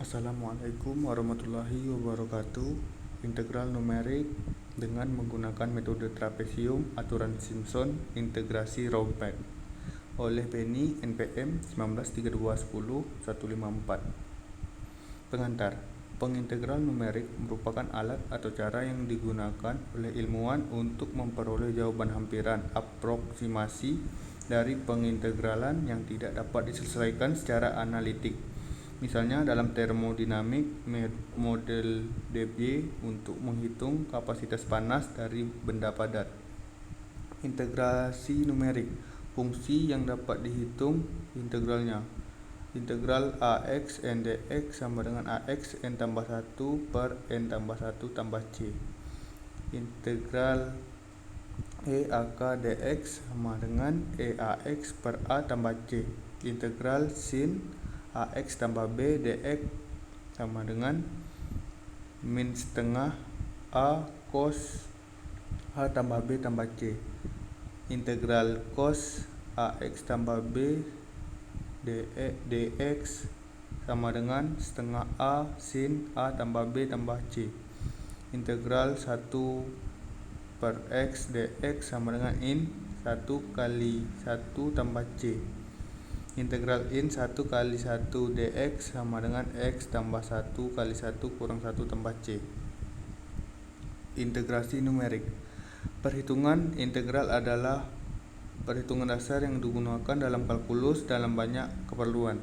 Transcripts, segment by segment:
Assalamualaikum warahmatullahi wabarakatuh. Integral numerik dengan menggunakan metode trapesium, aturan Simpson, integrasi Raubeck oleh Penny NPM 193210-154. Pengantar. Pengintegral numerik merupakan alat atau cara yang digunakan oleh ilmuwan untuk memperoleh jawaban hampiran aproksimasi dari pengintegralan yang tidak dapat diselesaikan secara analitik. Misalnya dalam termodinamik, model Debye untuk menghitung kapasitas panas dari benda padat. Integrasi numerik, fungsi yang dapat dihitung integralnya. Integral AX n dx sama dengan AX n tambah 1 per n tambah 1 tambah C. Integral EAK dx sama dengan EAX per A tambah C. Integral sin AX tambah B dx sama dengan min setengah A cos A tambah B tambah C. Integral cos AX tambah B dx sama dengan setengah A sin A tambah B tambah C. Integral 1 per X dx sama dengan in 1 kali 1 tambah C. Integral in 1 kali 1 dx sama dengan X tambah 1 kali 1 kurang 1 tambah C. Integrasi numerik. Perhitungan integral adalah perhitungan dasar yang digunakan dalam kalkulus dalam banyak keperluan,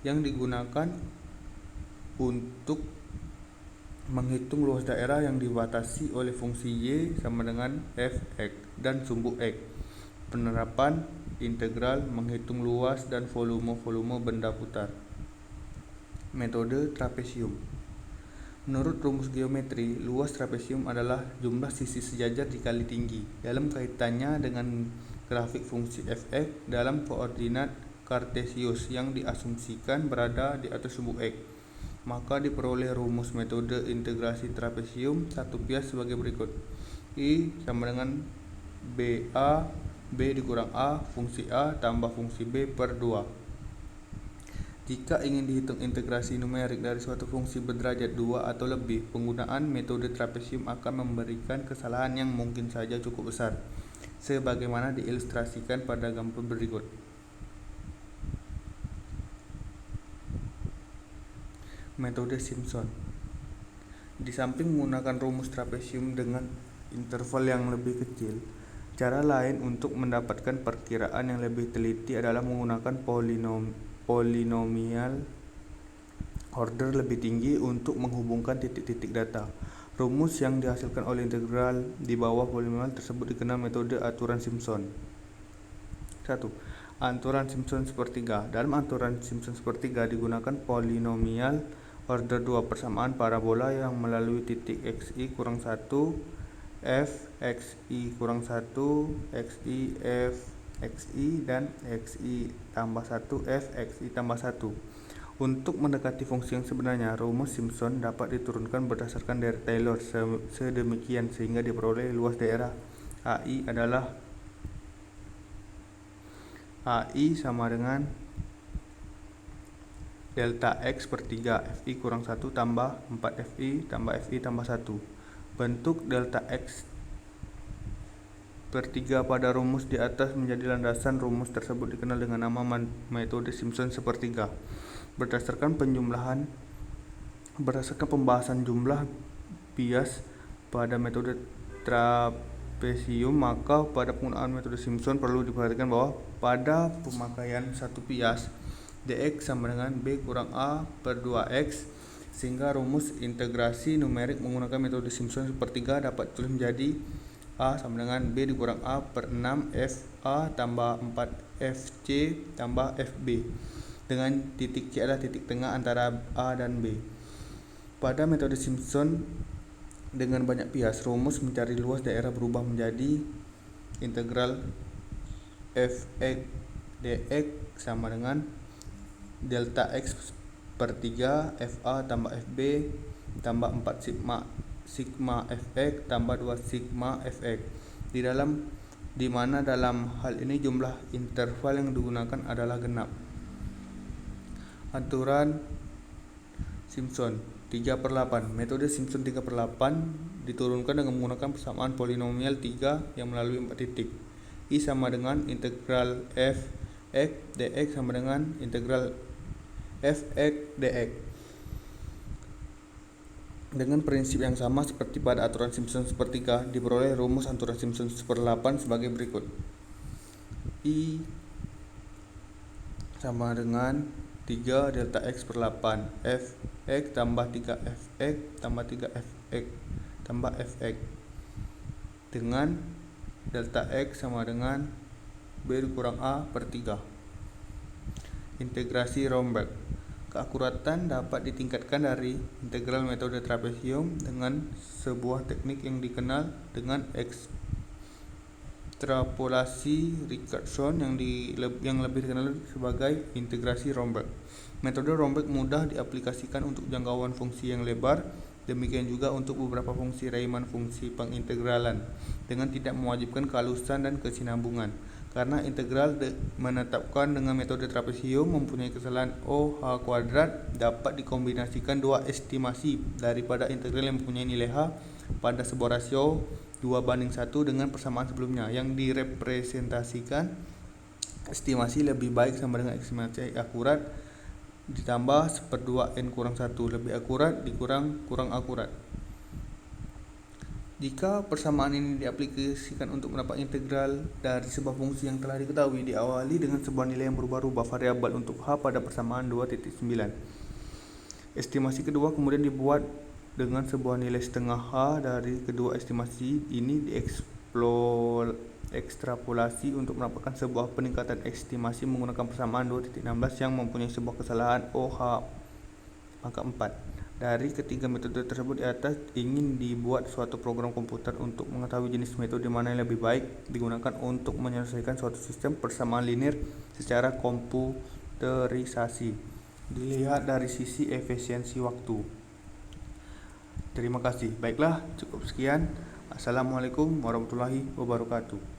yang digunakan untuk menghitung luas daerah yang dibatasi oleh fungsi Y sama dengan Fx dan sumbu X. Penerapan integral menghitung luas dan volume benda putar. Metode trapesium. Menurut rumus geometri, luas trapesium adalah jumlah sisi sejajar dikali tinggi. Dalam kaitannya dengan grafik fungsi Fx dalam koordinat kartesius yang diasumsikan berada di atas sumbu X, maka diperoleh rumus metode integrasi trapesium satu bias sebagai berikut. I sama dengan BA B dikurang A fungsi A tambah fungsi B per 2. Jika ingin dihitung integrasi numerik dari suatu fungsi berderajat 2 atau lebih, penggunaan metode trapesium akan memberikan kesalahan yang mungkin saja cukup besar, sebagaimana diilustrasikan pada gambar berikut. Metode Simpson. Di samping menggunakan rumus trapesium dengan interval yang lebih kecil, cara lain untuk mendapatkan perkiraan yang lebih teliti adalah menggunakan polinomial order lebih tinggi untuk menghubungkan titik-titik data. Rumus yang dihasilkan oleh integral di bawah polinomial tersebut dikenal metode aturan Simpson. 1. Aturan Simpson sepertiga. Dalam aturan Simpson sepertiga digunakan polinomial order 2 persamaan parabola yang melalui titik xi kurang 1 f xi kurang 1 xi f xi dan xi tambah 1 f xi tambah 1. Untuk mendekati fungsi yang sebenarnya, rumus Simpson dapat diturunkan berdasarkan dari Taylor sedemikian sehingga diperoleh luas daerah AI adalah AI sama dengan delta X per 3 Fi kurang 1 tambah 4 Fi tambah Fi tambah 1. Bentuk delta X per 3 pada rumus di atas menjadi landasan rumus tersebut dikenal dengan nama metode Simpson sepertiga. Berdasarkan pembahasan jumlah bias pada metode trapesium, maka pada penggunaan metode Simpson perlu diperhatikan bahwa pada pemakaian satu bias dx sama dengan b kurang a per 2x, sehingga rumus integrasi numerik menggunakan metode Simpson sepertiga dapat ditulis menjadi a sama dengan b dikurang a per 6 fa tambah 4 fc tambah fb, dengan titik C adalah titik tengah antara A dan B. Pada metode Simpson dengan banyak bias, rumus mencari luas daerah berubah menjadi integral fx dx sama dengan delta x per 3 fa tambah fb tambah 4 sigma fx tambah 2 sigma fx, di mana dalam hal ini jumlah interval yang digunakan adalah genap. Aturan Simpson 3/8. Metode Simpson 3/8 diturunkan dengan menggunakan persamaan polinomial 3 yang melalui 4 titik. I sama dengan integral f(x) dx sama dengan integral f(x) dx. Dengan prinsip yang sama seperti pada aturan Simpson sepertiga, diperoleh rumus aturan Simpson 1/8 sebagai berikut. I sama dengan 3 delta x per 8 fx tambah 3fx tambah 3fx tambah fx dengan delta x sama dengan b dikurang a per 3. Integrasi Romberg. Keakuratan dapat ditingkatkan dari integral metode trapesium dengan sebuah teknik yang dikenal dengan ekstrapolasi Richardson yang lebih dikenal sebagai integrasi Romberg. Metode Romberg mudah diaplikasikan untuk jangkauan fungsi yang lebar, demikian juga untuk beberapa fungsi Riemann fungsi pengintegralan, dengan tidak mewajibkan kehalusan dan kesinambungan. Karena integral menetapkan dengan metode trapesium mempunyai kesalahan OH kuadrat, dapat dikombinasikan dua estimasi daripada integral yang mempunyai nilai H pada sebuah rasio 2:1 dengan persamaan sebelumnya, yang direpresentasikan estimasi lebih baik sama dengan estimasi akurat ditambah 1/2n-1 lebih akurat dikurang kurang akurat. Jika persamaan ini diaplikasikan untuk mendapat integral dari sebuah fungsi yang telah diketahui, diawali dengan sebuah nilai yang berubah-ubah variabel untuk H pada persamaan 2.9. Estimasi kedua kemudian dibuat dengan sebuah nilai setengah H dari kedua estimasi ini ekstrapolasi untuk mendapatkan sebuah peningkatan estimasi menggunakan persamaan 2.16 yang mempunyai sebuah kesalahan OH pangkat 4. Dari ketiga metode tersebut di atas ingin dibuat suatu program komputer untuk mengetahui jenis metode mana yang lebih baik digunakan untuk menyelesaikan suatu sistem persamaan linear secara komputerisasi, dilihat dari sisi efisiensi waktu. Terima kasih. Baiklah, cukup sekian. Assalamualaikum warahmatullahi wabarakatuh.